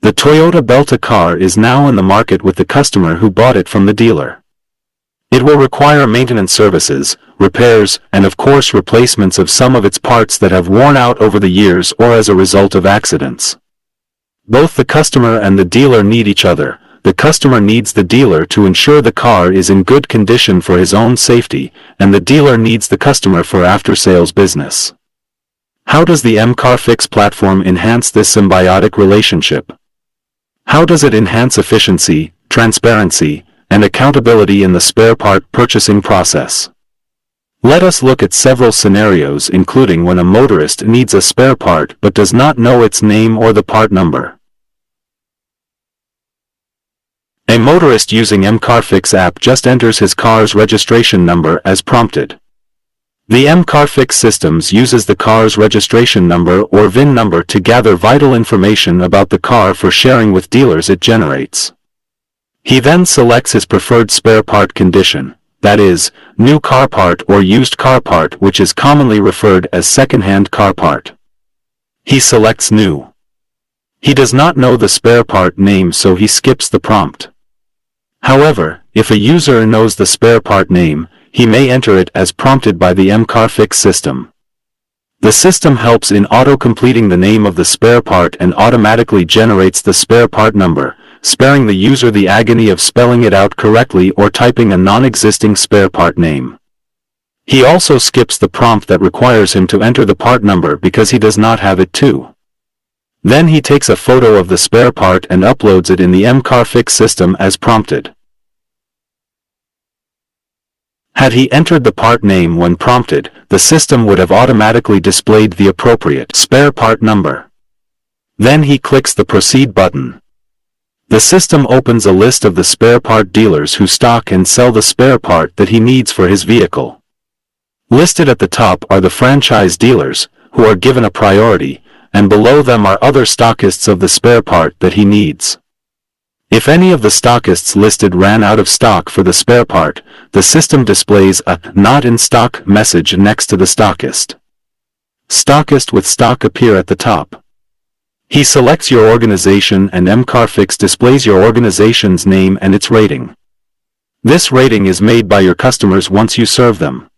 The Toyota Belta car is now in the market with the customer who bought it from the dealer. It will require maintenance services, repairs, and of course replacements of some of its parts that have worn out over the years or as a result of accidents. Both the customer and the dealer need each other. The customer needs the dealer to ensure the car is in good condition for his own safety, and the dealer needs the customer for after-sales business. How does the Mcarfix platform enhance this symbiotic relationship? How does it enhance efficiency, transparency, and accountability in the spare part purchasing process? Let us look at several scenarios, including when a motorist needs a spare part but does not know its name or the part number. A motorist using Mcarfix app just enters his car's registration number as prompted. The Mcarfix systems uses the car's registration number or VIN number to gather vital information about the car for sharing with dealers it generates. He then selects his preferred spare part condition, that is, new car part or used car part, which is commonly referred as second-hand car part. He selects new. He does not know the spare part name, so he skips the prompt. However, if a user knows the spare part name, he may enter it as prompted by the Mcarfix system. The system helps in auto-completing the name of the spare part and automatically generates the spare part number, sparing the user the agony of spelling it out correctly or typing a non-existing spare part name. He also skips the prompt that requires him to enter the part number because he does not have it too. Then he takes a photo of the spare part and uploads it in the Mcarfix system as prompted. Had he entered the part name when prompted, the system would have automatically displayed the appropriate spare part number. Then he clicks the Proceed button. The system opens a list of the spare part dealers who stock and sell the spare part that he needs for his vehicle. Listed at the top are the franchise dealers, who are given a priority, and below them are other stockists of the spare part that he needs. If any of the stockists listed ran out of stock for the spare part, the system displays a "Not in stock" message next to the stockist. Stockist with stock appear at the top. He selects your organization and Mcarfix displays your organization's name and its rating. This rating is made by your customers once you serve them.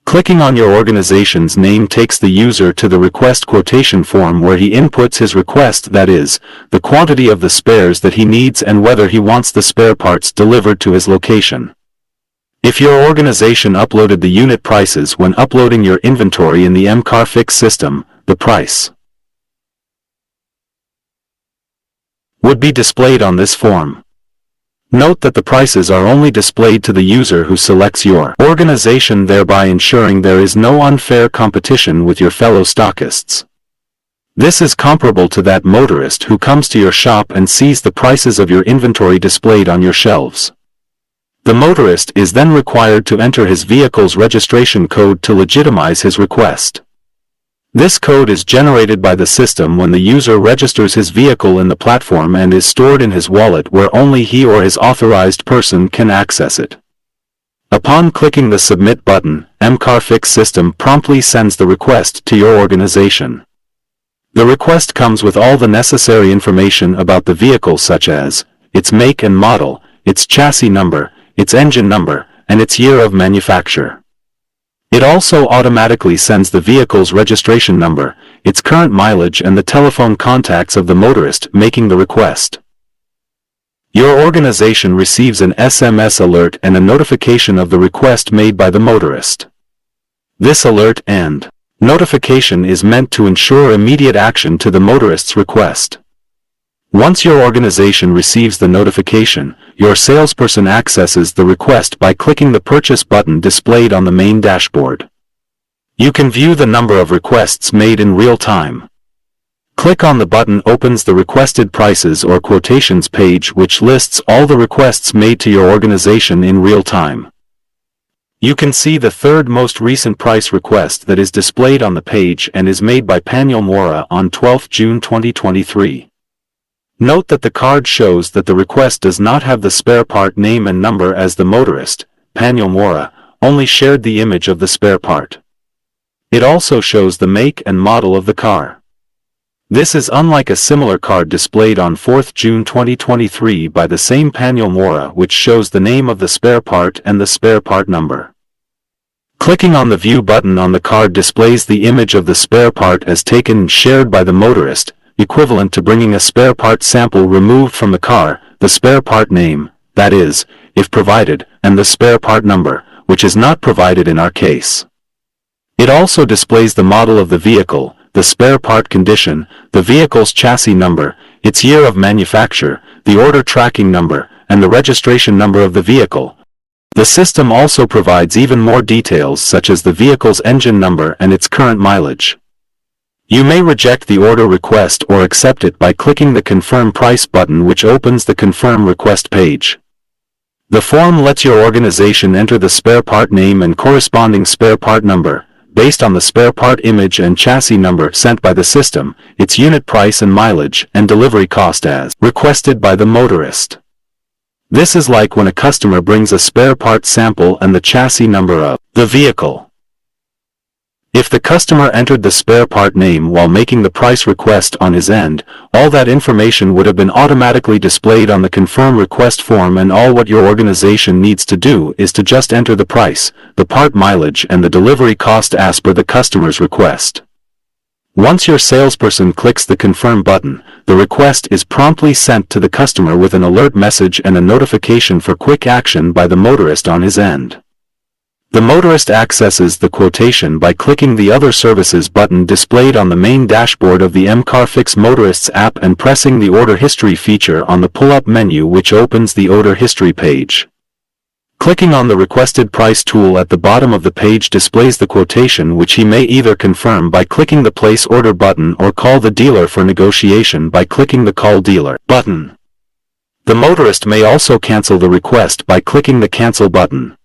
Clicking on your organization's name takes the user to the request quotation form where he inputs his request, that is, the quantity of the spares that he needs and whether he wants the spare parts delivered to his location. If your organization uploaded the unit prices when uploading your inventory in the Mcarfix system, the price would be displayed on this form. Note that the prices are only displayed to the user who selects your organization, thereby ensuring there is no unfair competition with your fellow stockists. This is comparable to that motorist who comes to your shop and sees the prices of your inventory displayed on your shelves. The motorist is then required to enter his vehicle's registration code to legitimize his request. This code is generated by the system when the user registers his vehicle in the platform and is stored in his wallet where only he or his authorized person can access it. Upon clicking the Submit button, Mcarfix system promptly sends the request to your organization. The request comes with all the necessary information about the vehicle, such as its make and model, its chassis number, its engine number, and its year of manufacture. It also automatically sends the vehicle's registration number, its current mileage, and the telephone contacts of the motorist making the request. Your organization receives an SMS alert and a notification of the request made by the motorist. This alert and notification is meant to ensure immediate action to the motorist's request. Once your organization receives the notification, your salesperson accesses the request by clicking the Purchase button displayed on the main dashboard. You can view the number of requests made in real time. Click on the button opens the requested prices or quotations page, which lists all the requests made to your organization in real time. You can see the third most recent price request that is displayed on the page and is made by Paniel Mora on 12 June 2023. Note that the card shows that the request does not have the spare part name and number, as the motorist, Paniel Mora, only shared the image of the spare part. It also shows the make and model of the car. This is unlike a similar card displayed on 4th June 2023 by the same Paniel Mora, which shows the name of the spare part and the spare part number. Clicking on the View button on the card displays the image of the spare part as taken and shared by the motorist, equivalent to bringing a spare part sample removed from the car, the spare part name, that is, if provided, and the spare part number, which is not provided in our case. It also displays the model of the vehicle, the spare part condition, the vehicle's chassis number, its year of manufacture, the order tracking number, and the registration number of the vehicle. The system also provides even more details such as the vehicle's engine number and its current mileage. You may reject the order request or accept it by clicking the Confirm Price button, which opens the Confirm Request page. The form lets your organization enter the spare part name and corresponding spare part number, based on the spare part image and chassis number sent by the system, its unit price and mileage and delivery cost as requested by the motorist. This is like when a customer brings a spare part sample and the chassis number of the vehicle. If the customer entered the spare part name while making the price request on his end, all that information would have been automatically displayed on the Confirm Request form, and all what your organization needs to do is to just enter the price, the part mileage and the delivery cost as per the customer's request. Once your salesperson clicks the Confirm button, the request is promptly sent to the customer with an alert message and a notification for quick action by the motorist on his end. The motorist accesses the quotation by clicking the Other Services button displayed on the main dashboard of the Mcarfix Motorists app and pressing the Order History feature on the pull-up menu, which opens the Order History page. Clicking on the Requested Price tool at the bottom of the page displays the quotation, which he may either confirm by clicking the Place Order button or call the dealer for negotiation by clicking the Call Dealer button. The motorist may also cancel the request by clicking the Cancel button.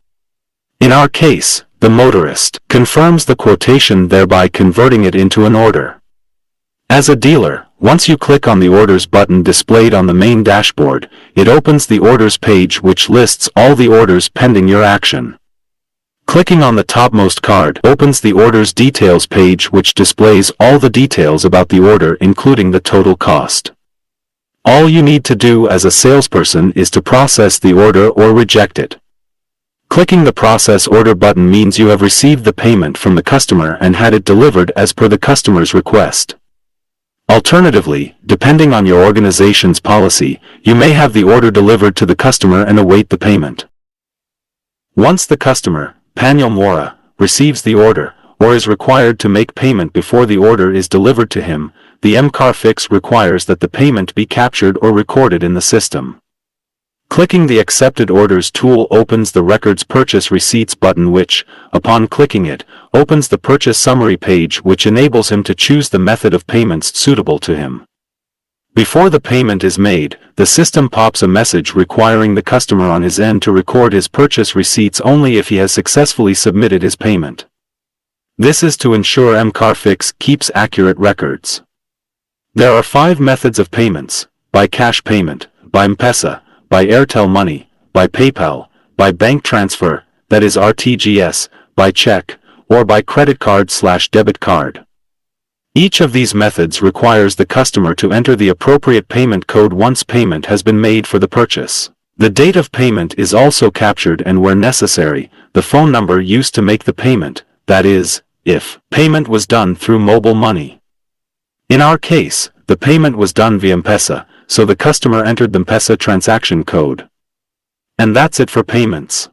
In our case, the motorist confirms the quotation, thereby converting it into an order. As a dealer, once you click on the Orders button displayed on the main dashboard, it opens the Orders page, which lists all the orders pending your action. Clicking on the topmost card opens the Orders Details page, which displays all the details about the order, including the total cost. All you need to do as a salesperson is to process the order or reject it. Clicking the Process Order button means you have received the payment from the customer and had it delivered as per the customer's request. Alternatively, depending on your organization's policy, you may have the order delivered to the customer and await the payment. Once the customer, Paniel Mora, receives the order, or is required to make payment before the order is delivered to him, the Mcarfix requires that the payment be captured or recorded in the system. Clicking the Accepted Orders tool opens the Records Purchase Receipts button, which, upon clicking it, opens the Purchase Summary page, which enables him to choose the method of payments suitable to him. Before the payment is made, the system pops a message requiring the customer on his end to record his purchase receipts only if he has successfully submitted his payment. This is to ensure Mcarfix keeps accurate records. There are 5 methods of payments: by cash payment, by M-Pesa, by Airtel Money, by PayPal, by bank transfer, that is RTGS, by check, or by credit card/debit card. Each of these methods requires the customer to enter the appropriate payment code once payment has been made for the purchase. The date of payment is also captured, and where necessary, the phone number used to make the payment, that is, if payment was done through mobile money. In our case, the payment was done via M-Pesa, so the customer entered the M-Pesa transaction code. And that's it for payments.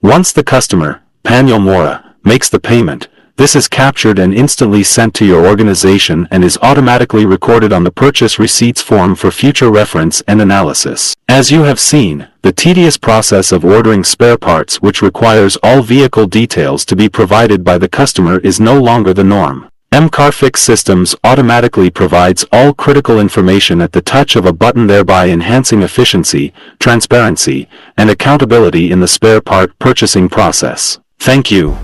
Once the customer, Paniel Mora, makes the payment, this is captured and instantly sent to your organization and is automatically recorded on the purchase receipts form for future reference and analysis. As you have seen, the tedious process of ordering spare parts, which requires all vehicle details to be provided by the customer, is no longer the norm. Mcarfix Systems automatically provides all critical information at the touch of a button, thereby enhancing efficiency, transparency, and accountability in the spare part purchasing process. Thank you.